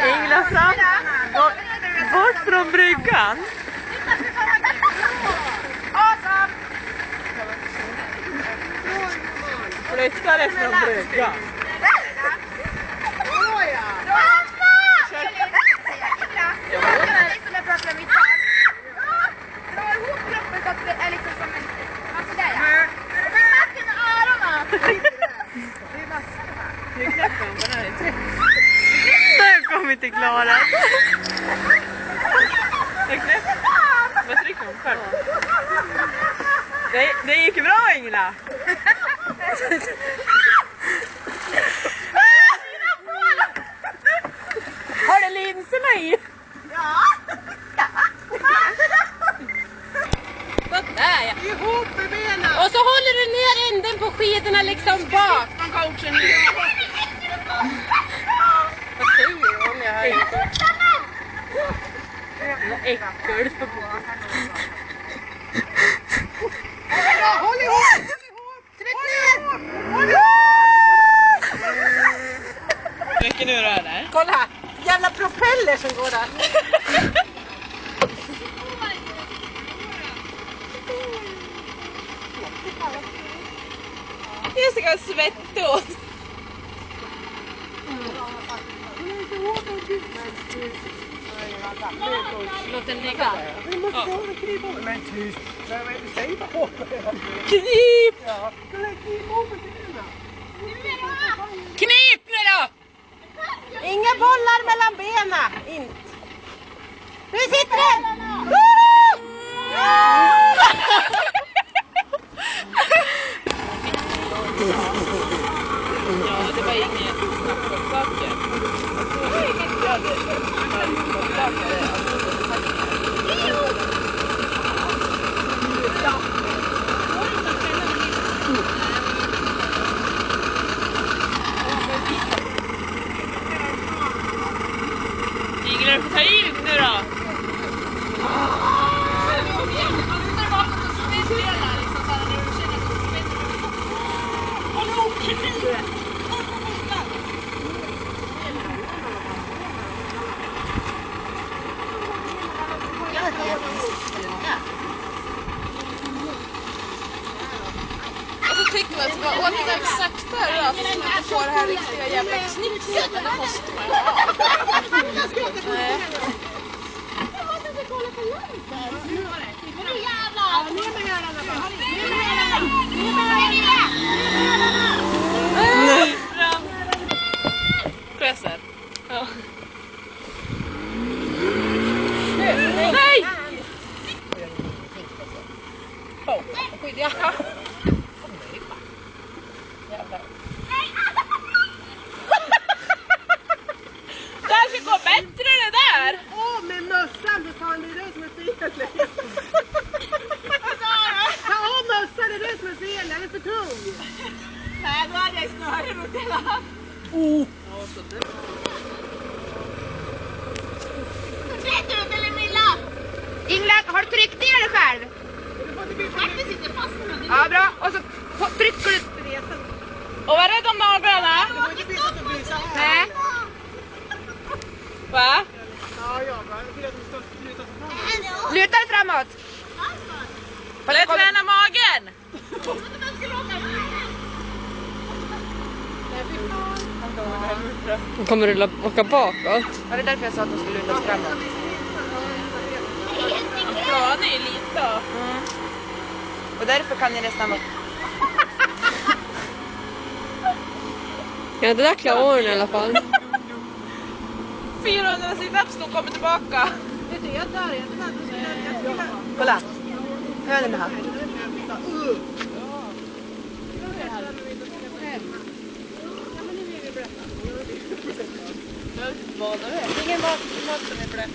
Ingla fram. Bort från bryggan. Flytta dig från bryggan. Jag kommer inte klara det. Vad trycker hon själv? Det gick bra, Ingela. Har du linserna i? Ja. Sådär, ja. Ihop med benen. Och så håller du ner änden på skidorna liksom bak. Man coachen nu. Vad tur om jag har inte. Äckel. Håll ihop! Tryck ner! Mycket nu då, eller? Kolla här! Jävla propeller som går där. Jessica har svettig åt. Låt den ligga. Men tyst! Säg på! Knip! Ja, Knip nu då! inga bollar mellan benen! Inte. Nu sitter den! Ja, det var ingen snack om saker. Ja, det var saker. Ingela, du får ta i lite nu då. Och så tycker man att det var åka väldigt sakta då, för att man inte får det här riktiga jävla knipset, men det måste man ju ha. Nej. Pressar. Ja. Nej! Skydda! Det här ska gå bättre det där! Åh, med mössan! Du tar en det som är fel. Ta av mössan, det är det som är fel. Den är för tung. Nej, då hade jag snöre runt hela. Vet du, eller Milla? Ingela, har du tryckt ner dig själv? Faktiskt inte fast med Ja, bra. Och så trycker du. Och var rädd om naglarna! Nej. Va? Luta dig framåt. Eller träna magen! Kommer du åka bakåt? Ja, det är därför jag sa att de skulle luta sig framåt. Planen är ju lite. Och därför kan ni nästan vara... Ja, det där klarar hon i alla fall. 400 sit-ups och kommer tillbaka. Vet du, jag dör. Kolla. Hör ni det här? Ingen mat som är blöt.